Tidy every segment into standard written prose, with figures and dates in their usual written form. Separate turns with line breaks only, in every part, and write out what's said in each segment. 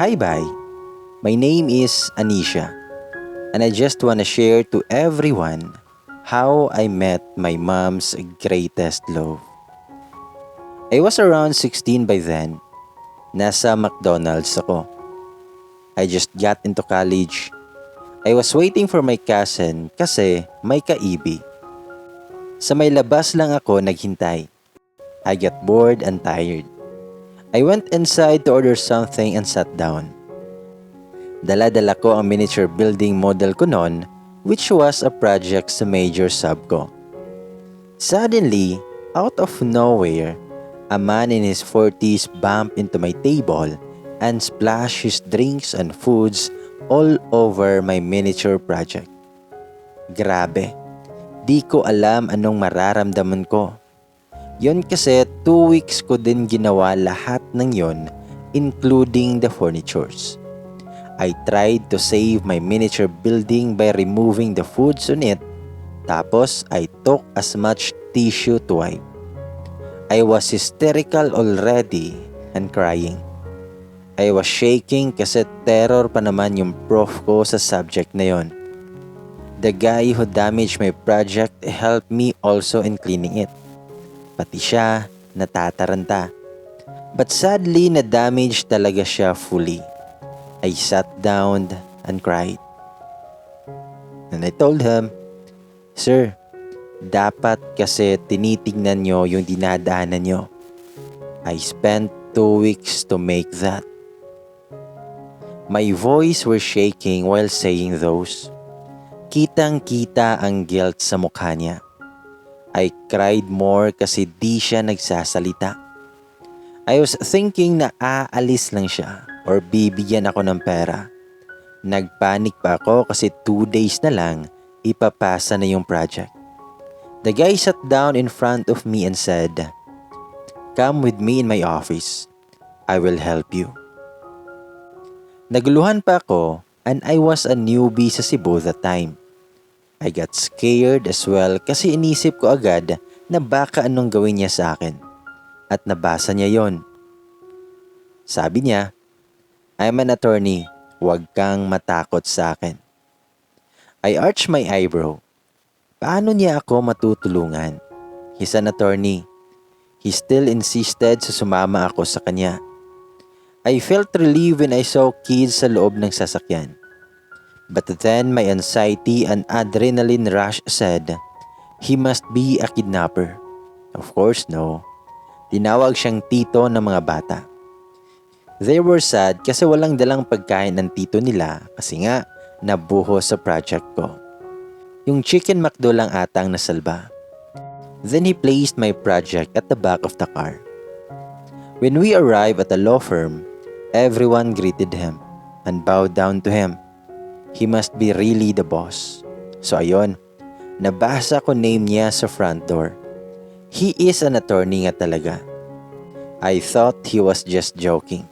Hi, bye. My name is Anisha, and I just want to share to everyone how I met my mom's greatest love. I was around 16 by then. Nasa McDonald's ako. I just got into college. I was waiting for my cousin kasi may kaibi. Sa may labas lang ako naghintay. I got bored and tired. I went inside to order something and sat down. Dala-dala ko ang miniature building model ko noon, which was a project sa major sub ko. Suddenly, out of nowhere, a man in his 40s bumped into my table and splashed his drinks and foods all over my miniature project. Grabe, di ko alam anong mararamdaman ko. Yon kasi 2 weeks ko din ginawa lahat ng yon, including the furnitures. I tried to save my miniature building by removing the foods on it. Tapos I took as much tissue to wipe. I was hysterical already and crying. I was shaking kasi terror pa naman yung prof ko sa subject na yon. The guy who damaged my project helped me also in cleaning it. Pati siya natataranta. But sadly na-damage talaga siya fully. I sat down and cried. And I told him, "Sir, dapat kasi tinitingnan nyo yung dinadaanan nyo. I spent 2 weeks to make that." My voice were shaking while saying those. Kitang-kita ang guilt sa mukha niya. I cried more kasi di siya nagsasalita. I was thinking na aalis lang siya or bibigyan ako ng pera. Nagpanik pa ako kasi 2 days na lang ipapasa na yung project. The guy sat down in front of me and said, "Come with me in my office. I will help you." Naguluhan pa ako and I was a newbie sa Cebu that time. I got scared as well kasi inisip ko agad na baka anong gawin niya sa akin. At nabasa niya yon. Sabi niya, "I'm an attorney. Huwag kang matakot sa akin." I arched my eyebrow. Paano niya ako matutulungan? He's an attorney. He still insisted sa sumama ako sa kanya. I felt relieved when I saw kids sa loob ng sasakyan. But then my anxiety and adrenaline rush said, he must be a kidnapper. Of course no. Tinawag siyang tito ng mga bata. They were sad kasi walang dalang pagkain ng tito nila kasi nga nabuho sa project ko. Yung chicken McDo lang atang nasalba. Then he placed my project at the back of the car. When we arrived at the law firm, everyone greeted him and bowed down to him. He must be really the boss. So ayun, nabasa ko name niya sa front door. He is an attorney nga talaga. I thought he was just joking.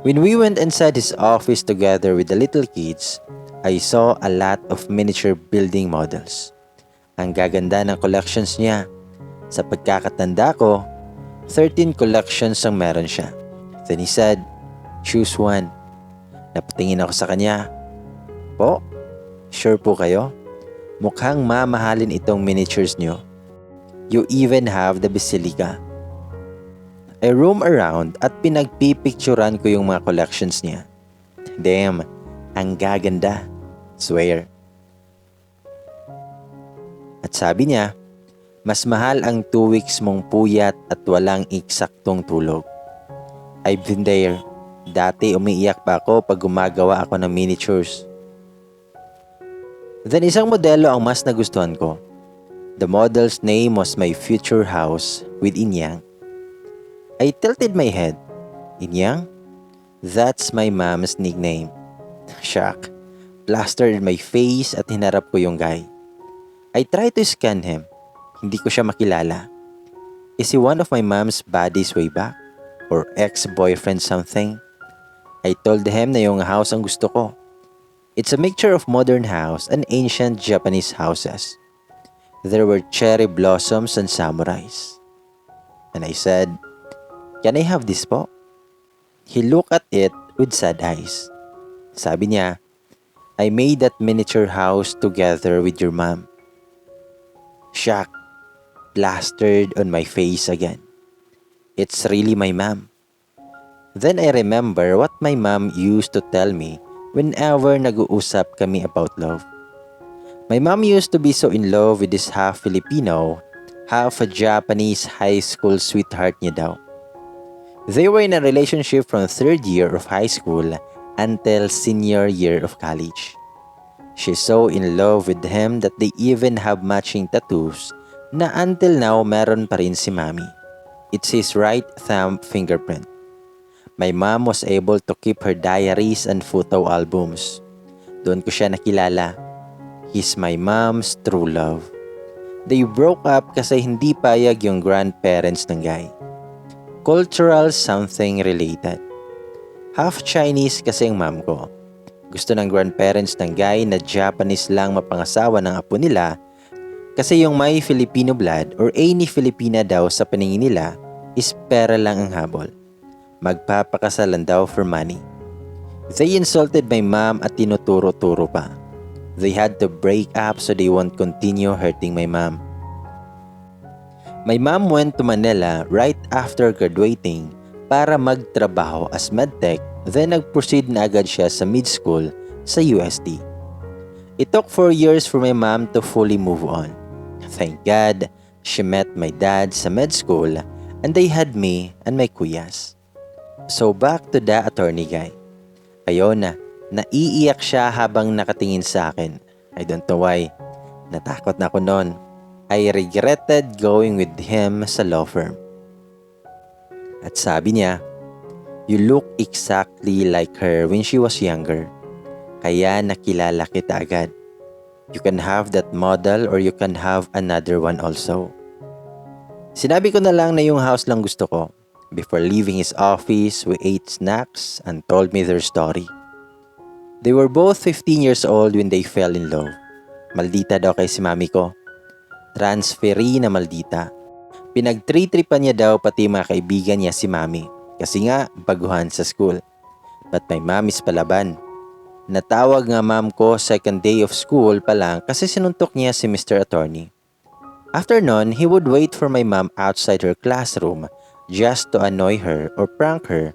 When we went inside his office together with the little kids, I saw a lot of miniature building models. Ang gaganda ng collections niya. Sa pagkakatanda ko, 13 collections ang meron siya. Then he said, "Choose one." Napatingin ako sa kanya. "Po, sure po kayo? Mukhang mamahalin itong miniatures nyo. You even have the basilica." I roam around at pinagpipicturan ko yung mga collections niya. Damn, ang gaganda. Swear. At sabi niya, mas mahal ang 2 weeks mong puyat at walang eksaktong tulog. I've been there. Dati umiiyak pa ako pag gumagawa ako ng miniatures. Then isang modelo ang mas nagustuhan ko. The model's name was my future house with Inyang. I tilted my head. Inyang? That's my mom's nickname. Shock. Plastered in my face at hinarap ko yung guy. I tried to scan him. Hindi ko siya makilala. Is he one of my mom's buddies way back? Or ex-boyfriend something? I told him na yung house ang gusto ko. It's a mixture of modern house and ancient Japanese houses. There were cherry blossoms and samurais. And I said, "Can I have this po?" He looked at it with sad eyes. Sabi niya, I made that miniature house together with your mom. Shock plastered on my face again. It's really my mom. Then I remember what my mom used to tell me whenever nag-uusap kami about love. My mom used to be so in love with this half Filipino, half a Japanese high school sweetheart niya daw. They were in a relationship from third year of high school until senior year of college. She's so in love with him that they even have matching tattoos na until now meron pa rin si Mami. It's his right thumb fingerprint. My mom was able to keep her diaries and photo albums. Doon ko siya nakilala. He's my mom's true love. They broke up kasi hindi payag yung grandparents ng guy. Cultural something related. Half Chinese kasi ang mom ko. Gusto ng grandparents ng guy na Japanese lang mapangasawa ng apo nila kasi yung may Filipino blood or any Filipina daw sa paningin nila is pera lang ang habol. Magpapakasalan daw for money. They insulted my mom at tinuturo-turo pa. They had to break up so they won't continue hurting my mom. My mom went to Manila right after graduating para magtrabaho as medtech, then nag-proceed na agad siya sa mid-school sa UST. It took 4 years for my mom to fully move on. Thank God, she met my dad sa med school and they had me and my kuyas. So back to the attorney guy. Ayun na. Naiiyak siya habang nakatingin sa akin. I don't know why. Natakot na ako noon. I regretted going with him sa law firm. At sabi niya, you look exactly like her when she was younger. Kaya nakilala kita agad. You can have that model or you can have another one also. Sinabi ko na lang na yung house lang gusto ko. Before leaving his office, we ate snacks and told me their story. They were both 15 years old when they fell in love. Maldita daw kay si mami ko. Transferee na maldita. Pinagtritripan niya daw pati mga kaibigan niya si mami. Kasi nga, baguhan sa school. But my mom is palaban. Natawag nga mom ko second day of school pa lang kasi sinuntok niya si Mr. Attorney. After nun, he would wait for my mom outside her classroom just to annoy her or prank her.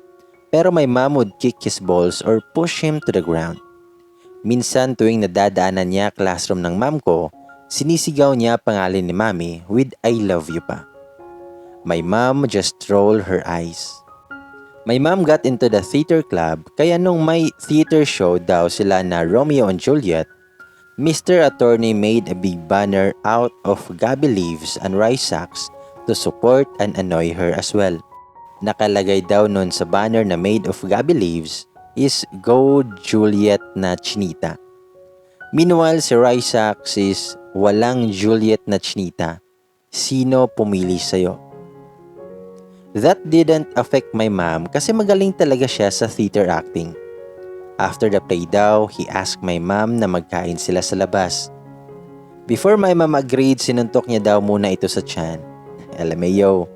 Pero my mom would kick his balls or push him to the ground. Minsan tuwing nadadaanan niya classroom ng mom ko, sinisigaw niya pangalan ni mami with I love you pa. My mom just rolled her eyes. My mom got into the theater club kaya nung may theater show daw sila na Romeo and Juliet, Mr. Attorney made a big banner out of gabi leaves and rice sacks to support and annoy her as well. Nakalagay daw nun sa banner na made of gabi leaves is Go Juliet na Chinita. Meanwhile, si rice sacks is walang Juliet na Chinita. Sino pumili sa'yo? That didn't affect my mom kasi magaling talaga siya sa theater acting. After the play daw, he asked my mom na magkain sila sa labas. Before my mom agreed, sinuntok niya daw muna ito sa tiyan. LMAO.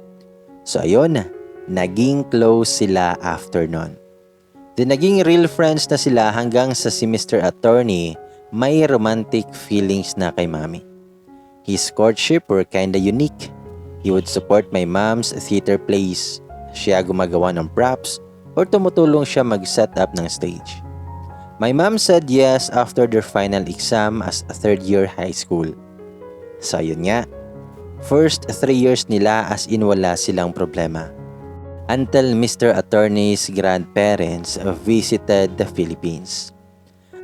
So ayun na, naging close sila after nun. Then naging real friends na sila hanggang sa si Mr. Attorney may romantic feelings na kay mami. His courtship were kinda unique. He would support my mom's theater plays. Siya gumagawa ng props or tumutulong siya mag-set up ng stage. My mom said yes after their final exam as a third year high school. So yun nga, first 3 years nila as in wala silang problema. Until Mr. Attorney's grandparents visited the Philippines.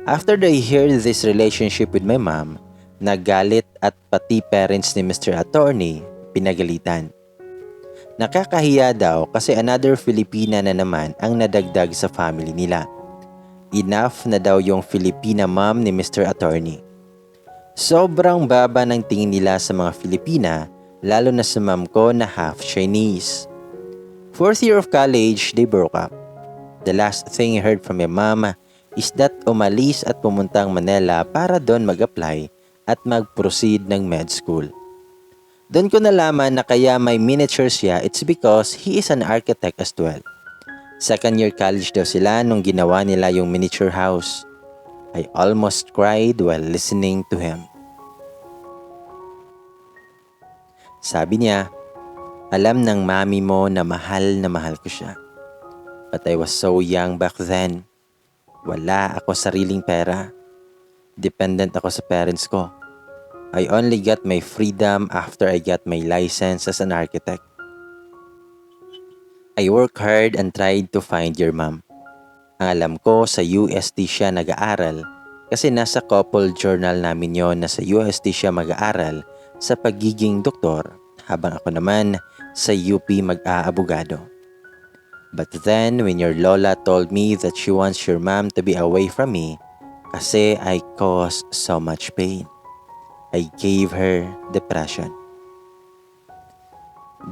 After they heard this relationship with my mom, nagalit at pati parents ni Mr. Attorney pinagalitan. Nakakahiya daw kasi another Filipina na naman ang nadagdag sa family nila. Enough na daw yung Filipina mom ni Mr. Attorney. Sobrang baba ng tingin nila sa mga Filipina, lalo na sa mom ko na half Chinese. 4th year of college, they broke up. The last thing I heard from my mom is that umalis at pumuntang Manila para doon mag-apply at mag-proceed ng med school. Doon ko nalaman na kaya may miniature siya, it's because he is an architect as well. Second year college daw sila nung ginawa nila yung miniature house. I almost cried while listening to him. Sabi niya, alam ng mami mo na mahal ko siya. But I was so young back then. Wala ako sariling pera. Dependent ako sa parents ko. I only got my freedom after I got my license as an architect. I worked hard and tried to find your mom. Ang alam ko sa UST siya nag-aaral kasi nasa couple journal namin yon na sa UST siya mag-aaral sa pagiging doktor habang ako naman sa UP mag-aabogado. But then when your lola told me that she wants your mom to be away from me kasi I caused so much pain, I gave her depression.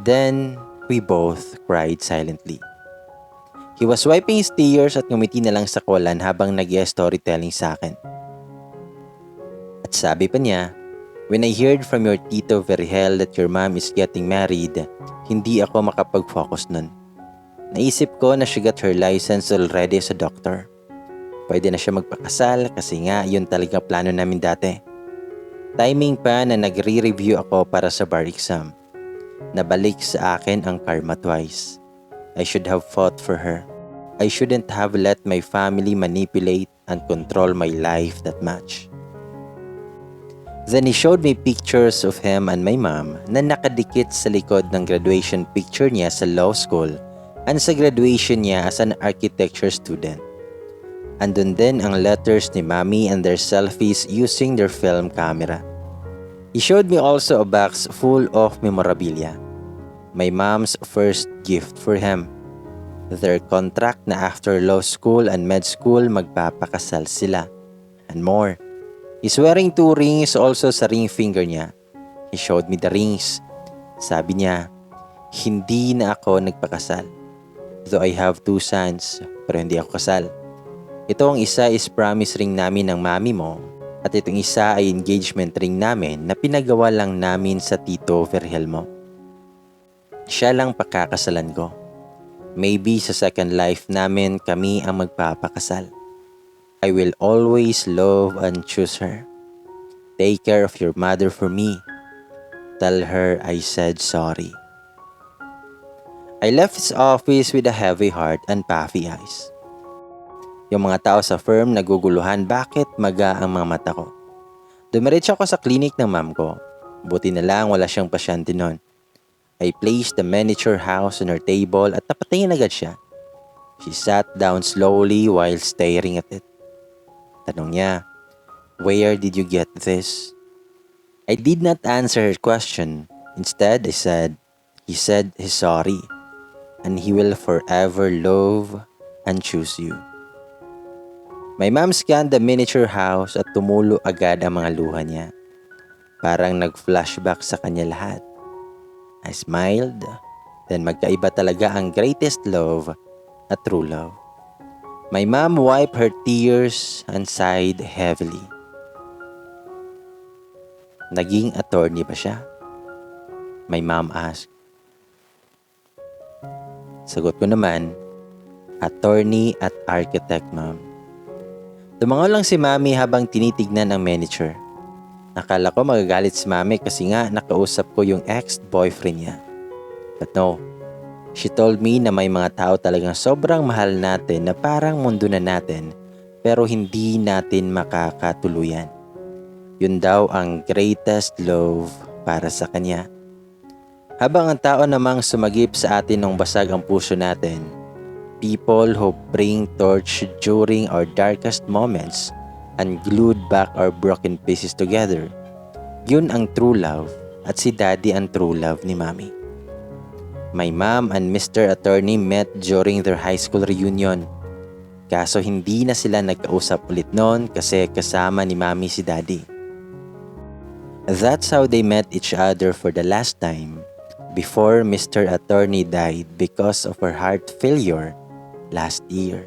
Then we both cried silently. He was wiping his tears at ngumiti na lang sa kolan habang nag-storytelling sa akin. At sabi pa niya, when I heard from your tito Vergel that your mom is getting married, hindi ako makapag-focus nun. Naisip ko na she got her license already as a doctor. Pwede na siya magpakasal kasi nga yun talagang plano namin dati. Timing pa na nagre-review ako para sa bar exam. Nabalik sa akin ang karma twice. I should have fought for her. I shouldn't have let my family manipulate and control my life that much. Then he showed me pictures of him and my mom na nakadikit sa likod ng graduation picture niya sa law school and sa graduation niya as an architecture student. Andun din ang letters ni Mami and their selfies using their film camera. He showed me also a box full of memorabilia. My mom's first gift for him. Their contract na after law school and med school magpapakasal sila. And more. He's wearing 2 rings also sa ring finger niya. He showed me the rings. Sabi niya, hindi na ako nagpakasal. Though I have 2 sons, pero hindi ako kasal. Ito ang isa is promise ring namin ng mami mo at itong isa ay engagement ring namin na pinagawa lang namin sa tito Vergel mo. Siya lang pakakasalan ko. Maybe sa second life namin kami ang magpapakasal. I will always love and choose her. Take care of your mother for me. Tell her I said sorry. I left his office with a heavy heart and puffy eyes. Yung mga tao sa firm naguguluhan bakit maga ang mga mata ko. Dumiretso ako sa clinic ng mom ko. Buti na lang wala siyang pasyente nun. I placed the miniature house on her table at napatingin agad siya. She sat down slowly while staring at it. Tanong niya, where did you get this? I did not answer her question. Instead, I said, he said he's sorry and he will forever love and choose you. My mom scanned the miniature house at tumulo agad ang mga luha niya. Parang nag-flashback sa kanya lahat. I smiled, then magkaiba talaga ang greatest love at true love. My mom wiped her tears and sighed heavily. Naging attorney ba siya? My mom asked. Sagot ko naman, attorney at architect, ma'am. Tumango lang si mami habang tinitignan ang miniature. Nakala ko magagalit si mami kasi nga nakausap ko yung ex-boyfriend niya. But no, she told me na may mga tao talagang sobrang mahal natin na parang mundo na natin pero hindi natin makakatuluyan. Yun daw ang greatest love para sa kanya. Habang ang tao namang sumagip sa atin nung basag ang puso natin, people who bring torch during our darkest moments and glued back our broken pieces together, yun ang true love at si Daddy ang true love ni Mami. My mom and Mr. Attorney met during their high school reunion. Kaso hindi na sila nagkausap ulit noon kasi kasama ni Mami si Daddy. That's how they met each other for the last time before Mr. Attorney died because of her heart failure last year.